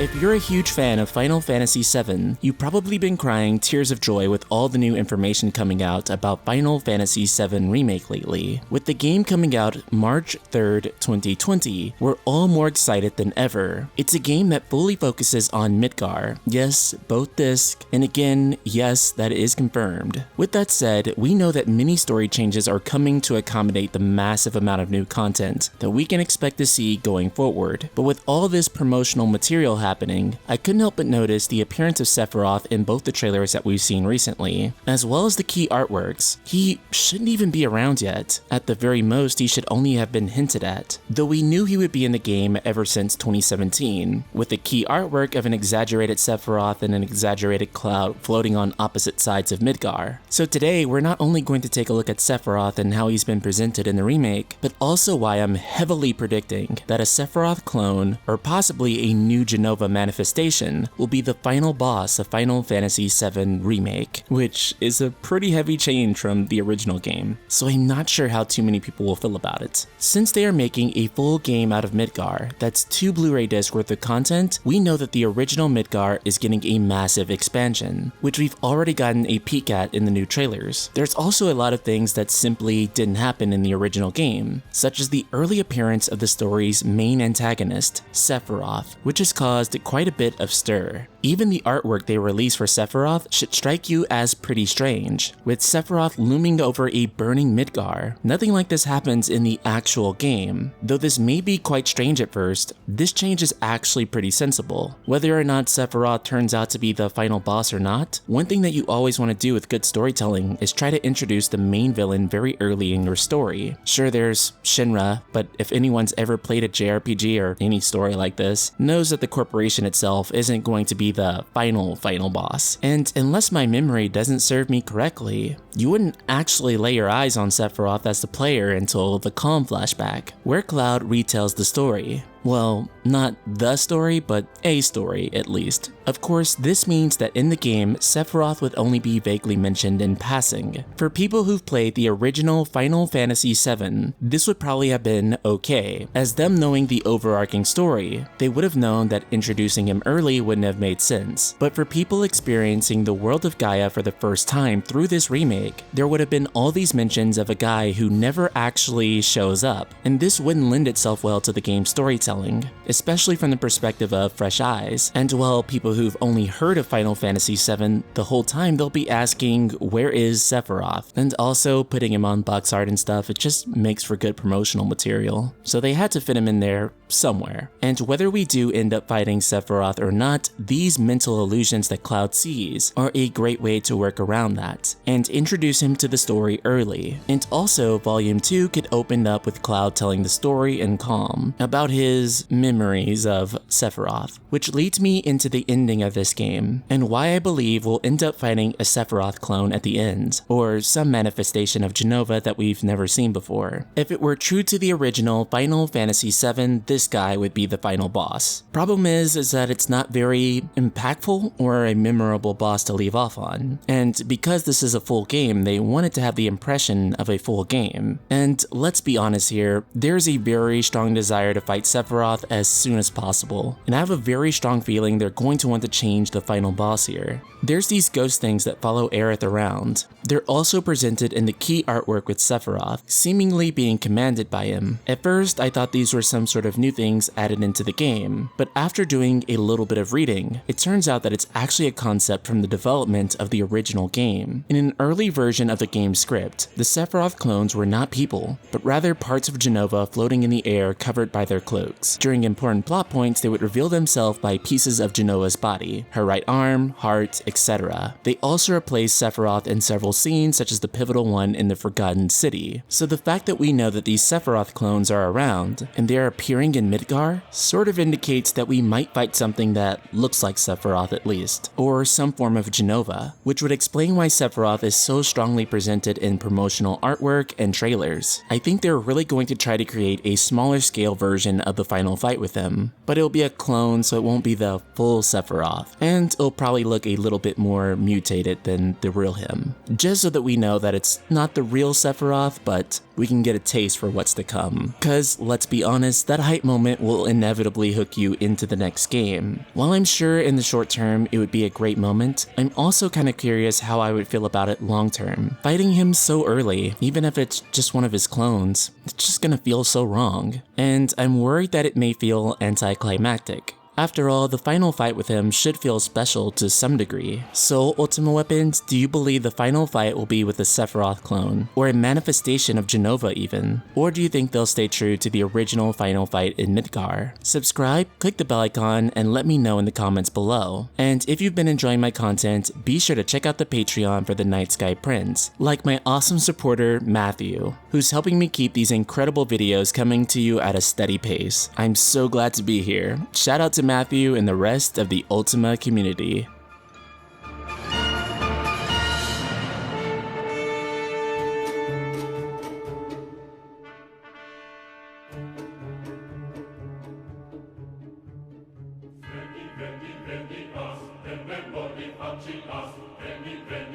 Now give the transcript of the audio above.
If you're a huge fan of Final Fantasy VII, you've probably been crying tears of joy with all the new information coming out about Final Fantasy VII Remake lately. With the game coming out March 3rd, 2020, we're all more excited than ever. It's a game that fully focuses on Midgar. Yes, both disc, and again, yes, that is confirmed. With that said, we know that many story changes are coming to accommodate the massive amount of new content that we can expect to see going forward. But with all this promotional material happening, I couldn't help but notice the appearance of Sephiroth in both the trailers that we've seen recently, as well as the key artworks. He shouldn't even be around yet. At the very most, he should only have been hinted at, though we knew he would be in the game ever since 2017, with the key artwork of an exaggerated Sephiroth and an exaggerated Cloud floating on opposite sides of Midgar. So today, we're not only going to take a look at Sephiroth and how he's been presented in the remake, but also why I'm heavily predicting that a Sephiroth clone, or possibly a new Jenova manifestation, will be the final boss of Final Fantasy VII Remake, which is a pretty heavy change from the original game, so I'm not sure how too many people will feel about it. Since they are making a full game out of Midgar, that's 2 Blu-ray discs worth of content, we know that the original Midgar is getting a massive expansion, which we've already gotten a peek at in the new trailers. There's also a lot of things that simply didn't happen in the original game, such as the early appearance of the story's main antagonist, Sephiroth, which has caused quite a bit of stir. Even the artwork they released for Sephiroth should strike you as pretty strange, with Sephiroth looming over a burning Midgar. Nothing like this happens in the actual game. Though this may be quite strange at first, this change is actually pretty sensible. Whether or not Sephiroth turns out to be the final boss or not, one thing that you always want to do with good storytelling is try to introduce the main villain very early in your story. Sure, there's Shinra, but if anyone's ever played a JRPG or any story like this, knows that the corporation itself isn't going to be the final boss. And unless my memory doesn't serve me correctly, you wouldn't actually lay your eyes on Sephiroth as the player until the Calm flashback, where Cloud retells the story. Well, not the story, but a story at least. Of course, this means that in the game, Sephiroth would only be vaguely mentioned in passing. For people who've played the original Final Fantasy VII, this would probably have been okay, as them knowing the overarching story, they would have known that introducing him early wouldn't have made sense. But for people experiencing the world of Gaia for the first time through this remake, there would have been all these mentions of a guy who never actually shows up, and this wouldn't lend itself well to the game's storytelling, especially from the perspective of fresh eyes. And while people who've only heard of Final Fantasy VII, the whole time they'll be asking, where is Sephiroth? And also putting him on box art and stuff, it just makes for good promotional material. So they had to fit him in there somewhere. And whether we do end up fighting Sephiroth or not, these mental illusions that Cloud sees are a great way to work around that, and introduce him to the story early. And also, Volume 2 could open up with Cloud telling the story in Calm about his memories of Sephiroth, which leads me into the ending of this game, and why I believe we'll end up fighting a Sephiroth clone at the end, or some manifestation of Jenova that we've never seen before. If it were true to the original Final Fantasy VII, this guy would be the final boss. Problem is that it's not very impactful or a memorable boss to leave off on, and because this is a full game, they wanted to have the impression of a full game. And let's be honest here, there's a very strong desire to fight Sephiroth as soon as possible, and I have a very strong feeling they're going to want to change the final boss here. There's these ghost things that follow Aerith around. They're also presented in the key artwork with Sephiroth, seemingly being commanded by him. At first, I thought these were some sort of new things added into the game, but after doing a little bit of reading, it turns out that it's actually a concept from the development of the original game. In an early version of the game script, the Sephiroth clones were not people, but rather parts of Jenova floating in the air covered by their cloaks. During important plot points, they would reveal themselves by pieces of Jenova's body, her right arm, heart, etc. They also replaced Sephiroth in several scenes, such as the pivotal one in the Forgotten City. So the fact that we know that these Sephiroth clones are around, and they are appearing in Midgar, sort of indicates that we might fight something that looks like Sephiroth at least, or some form of Jenova, which would explain why Sephiroth is so strongly presented in promotional artwork and trailers. I think they're really going to try to create a smaller scale version of the final fight with him, but it'll be a clone, so it won't be the full Sephiroth, and it'll probably look a little bit more mutated than the real him, just so that we know that it's not the real Sephiroth, but we can get a taste for what's to come. Cause let's be honest, that hype moment will inevitably hook you into the next game. While I'm sure in the short term it would be a great moment, I'm also kinda curious how I would feel about it long term. Fighting him so early, even if it's just one of his clones, it's just gonna feel so wrong. And I'm worried that it may feel anticlimactic. After all, the final fight with him should feel special to some degree. So, Ultima Weapons, do you believe the final fight will be with the Sephiroth clone? Or a manifestation of Genova even? Or do you think they'll stay true to the original final fight in Midgar? Subscribe, click the bell icon, and let me know in the comments below. And if you've been enjoying my content, be sure to check out the Patreon for the Night Sky Prince, like my awesome supporter, Matthew, who's helping me keep these incredible videos coming to you at a steady pace. I'm so glad to be here. Shout out to Matthew and the rest of the Ultima community. Vendi, vendi, vendi us, e memory facci us, vendi, vendi.